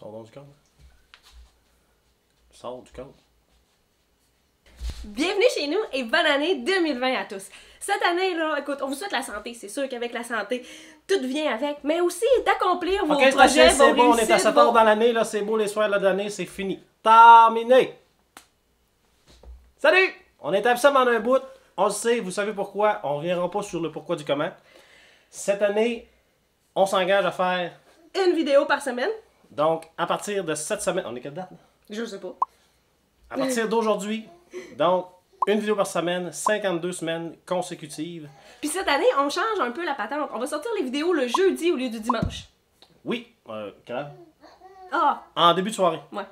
Sors donc du code. Sors du code. Bienvenue chez nous et bonne année 2020 à tous. Cette année, là, écoute, on vous souhaite la santé. C'est sûr qu'avec la santé, tout vient avec, mais aussi d'accomplir vos projets, vos c'est bon, on est à 7 heures dans l'année, là, c'est beau, les soirs de l'année, c'est fini. Terminé! Salut! On est absent dans un bout, on le sait, vous savez pourquoi, on ne reviendra pas sur le pourquoi du comment. Cette année, on s'engage à faire... une vidéo par semaine. Donc, à partir de cette semaine, on est quelle date? Là? Je sais pas. À partir d'aujourd'hui, donc, une vidéo par semaine, 52 semaines consécutives. Puis cette année, on change un peu la patente. On va sortir les vidéos le jeudi au lieu du dimanche. Oui, quelle heure? Ah! En début de soirée. Ouais.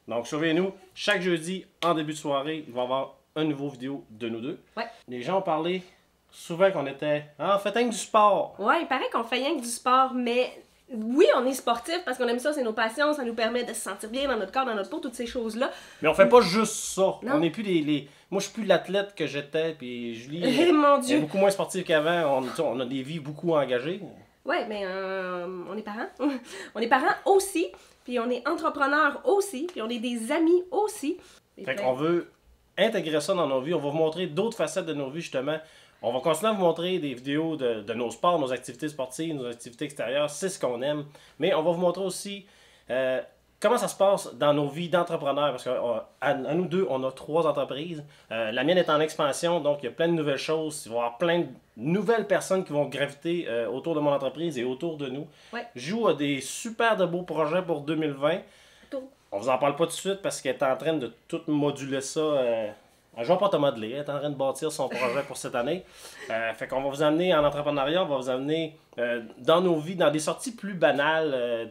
Donc, surveillez-nous, chaque jeudi, en début de soirée, il va y avoir une nouvelle vidéo de nous deux. Ouais. Les gens ont parlé souvent qu'on était... Ah, faites rien que du sport. Ouais, il paraît qu'on fait rien que du sport, mais oui, on est sportif parce qu'on aime ça, c'est nos passions, ça nous permet de se sentir bien dans notre corps, dans notre peau, toutes ces choses-là. Mais on fait pas juste ça. Non. On n'est plus les... Moi, je suis plus l'athlète que j'étais, puis Julie Eh, mon est Dieu! beaucoup moins sportive qu'avant. On a des vies beaucoup engagées. Ouais, mais on est parents. On est parents aussi, puis on est entrepreneurs aussi, puis on est des amis aussi. Fait qu'on veut intégrer ça dans nos vies. On va vous montrer d'autres facettes de nos vies, justement. On va continuer à vous montrer des vidéos de nos sports, nos activités sportives, nos activités extérieures. C'est ce qu'on aime. Mais on va vous montrer aussi comment ça se passe dans nos vies d'entrepreneurs. Parce qu'à nous deux, on a 3 entreprises. La mienne est en expansion, donc il y a plein de nouvelles choses. Il va y avoir plein de nouvelles personnes qui vont graviter autour de mon entreprise et autour de nous. Ouais. Je joue à des super de beaux projets pour 2020. On vous en parle pas tout de suite parce qu'elle est en train de tout moduler ça. Elle joue pas Thomas Delay, elle est en train de bâtir son projet pour cette année. Fait qu'on va vous amener en entrepreneuriat, on va vous amener dans nos vies, dans des sorties plus banales,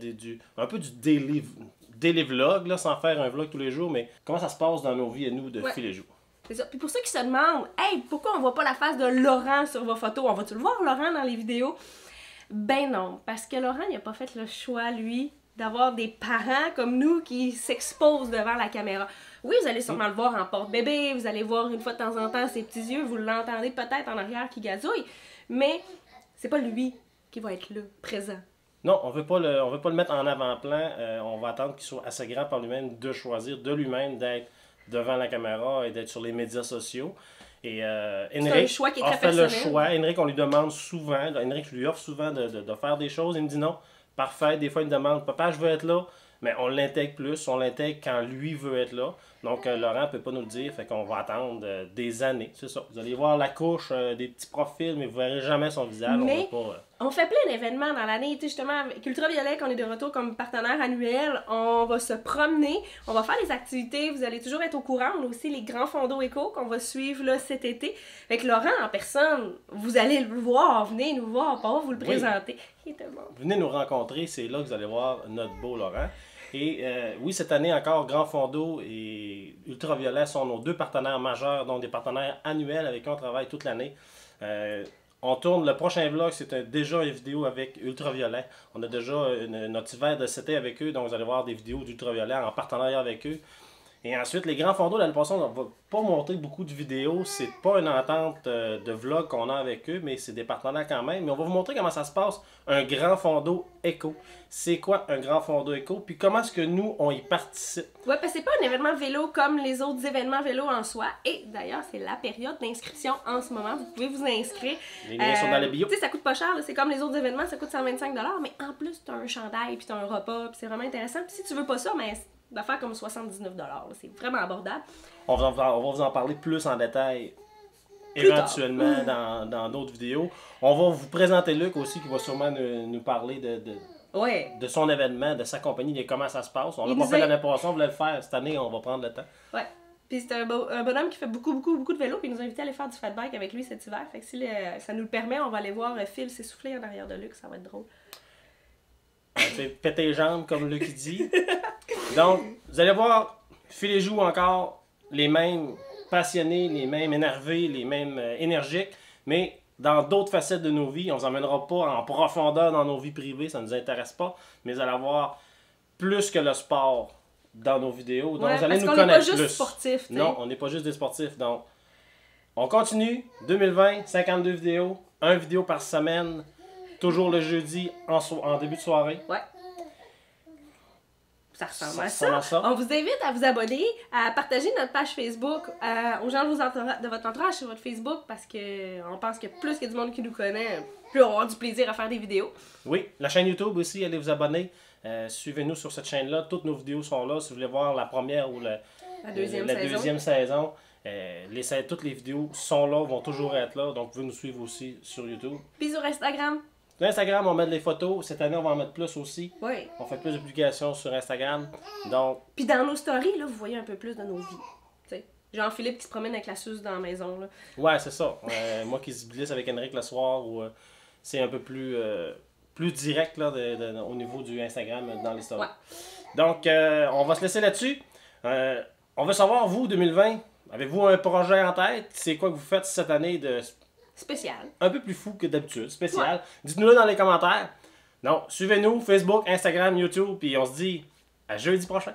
un peu du daily vlog, là, sans faire un vlog tous les jours, mais comment ça se passe dans nos vies à nous de fil et joue. C'est ça. Puis pour ceux qui se demandent, hey, pourquoi on voit pas la face de Laurent sur vos photos? On va-tu le voir, Laurent, dans les vidéos? Ben non, parce que Laurent, il a pas fait le choix, lui, d'avoir des parents comme nous qui s'exposent devant la caméra. Oui, vous allez sûrement le voir en porte-bébé, vous allez voir une fois de temps en temps ses petits yeux, vous l'entendez peut-être en arrière qui gazouille, mais c'est pas lui qui va être là, présent. Non, on veut pas le mettre en avant-plan. On va attendre qu'il soit assez grand par lui-même de choisir de lui-même d'être devant la caméra et d'être sur les médias sociaux. Et Henrik choix qui est a très fait le personnel. choix. Henrik, on lui demande souvent, Henrik, je lui offre souvent de faire des choses. Il me dit non, parfait. Des fois, il me demande, papa, je veux être là. Mais on l'intègre plus, on l'intègre quand lui veut être là. Donc, Laurent ne peut pas nous le dire, fait qu'on va attendre des années. C'est ça. Vous allez voir la couche, des petits profils, mais vous ne verrez jamais son visage. Mais on va pas, on fait plein d'événements dans l'année. Tu sais, justement, avec Ultraviolet, qu'on est de retour comme partenaire annuel, on va se promener, on va faire des activités, vous allez toujours être au courant. On a aussi les grands fondos éco qu'on va suivre là, cet été. Fait que Laurent, en personne, vous allez le voir, venez nous voir, pas vous le présenter. Il est tellement beau. Venez nous rencontrer, c'est là que vous allez voir notre beau Laurent. Et oui, cette année encore, Grand Fondo et Ultraviolet sont nos 2 partenaires majeurs, donc des partenaires annuels avec qui on travaille toute l'année. On tourne le prochain vlog, c'est déjà une vidéo avec Ultraviolet. On a déjà notre hiver de cet été avec eux, donc vous allez voir des vidéos d'Ultraviolet en partenariat avec eux. Et ensuite, les grands fondos, l'année passée, on ne va pas monter beaucoup de vidéos. C'est pas une entente de vlog qu'on a avec eux, mais c'est des partenaires quand même. Mais on va vous montrer comment ça se passe, un grand fondo éco. C'est quoi un grand fondo éco? Puis comment est-ce que nous, on y participe? Ouais, parce que c'est pas un événement vélo comme les autres événements vélo en soi. Et d'ailleurs, c'est la période d'inscription en ce moment. Vous pouvez vous inscrire. Les liens sont dans la bio. Tu sais, ça coûte pas cher. C'est comme les autres événements, ça coûte 125$. Mais en plus, t'as un chandail, puis t'as un repas, puis c'est vraiment intéressant. Puis si tu veux pas ça, mais d'affaires comme 79$. C'est vraiment abordable. On va vous en parler plus en détail Plus éventuellement dans d'autres vidéos. On va vous présenter Luc aussi qui va sûrement nous parler Ouais. de son événement, de sa compagnie, de comment ça se passe. On l'a Il pas nous fait a- l'année passée, on voulait le faire. Cette année, on va prendre le temps. Ouais. Puis c'est un bonhomme qui fait beaucoup de vélo, puis il nous a invités à aller faire du fat bike avec lui cet hiver. Fait que si ça nous le permet, on va aller voir Phil s'essouffler en arrière de Luc, ça va être drôle. Péter les jambes, comme Luc dit. Donc, vous allez voir, Phil et joue encore les mêmes passionnés, les mêmes énervés, les mêmes énergiques, mais dans d'autres facettes de nos vies. On ne vous emmènera pas en profondeur dans nos vies privées, ça ne nous intéresse pas, mais vous allez avoir plus que le sport dans nos vidéos. Donc, Ouais, vous allez parce nous qu'on n'est pas connaître juste plus. sportifs, tu sais. Non, on n'est pas juste des sportifs. Donc, on continue. 2020, 52 vidéos, 1 vidéo par semaine, toujours le jeudi en début de soirée. Ouais. Ça ressemble Ça à ressemble à ça. On vous invite à vous abonner, à partager notre page Facebook aux gens de votre entourage sur votre Facebook parce que on pense que plus qu'il y a du monde qui nous connaît, plus on va avoir du plaisir à faire des vidéos. Oui, la chaîne YouTube aussi, allez vous abonner. Suivez-nous sur cette chaîne-là. Toutes nos vidéos sont là. Si vous voulez voir la première ou la deuxième saison, toutes les vidéos sont là, vont toujours être là. Donc, vous pouvez nous suivre aussi sur YouTube. Puis sur Instagram. Sur Instagram, on met des photos. Cette année, on va en mettre plus aussi. Oui. On fait plus de publications sur Instagram. Donc, puis dans nos stories, là, vous voyez un peu plus de nos vies. T'sais. Jean-Philippe qui se promène avec la suce dans la maison. Là. Ouais, c'est ça. Moi qui se glisse avec Henrik le soir, c'est un peu plus direct là, au niveau du Instagram dans les stories. Ouais. Donc, on va se laisser là-dessus. On veut savoir, vous, 2020, avez-vous un projet en tête? C'est quoi que vous faites cette année de spécial? Un peu plus fou que d'habitude, spécial. Ouais. Dites-nous-le dans les commentaires. Donc, suivez-nous, Facebook, Instagram, YouTube, puis on se dit à jeudi prochain.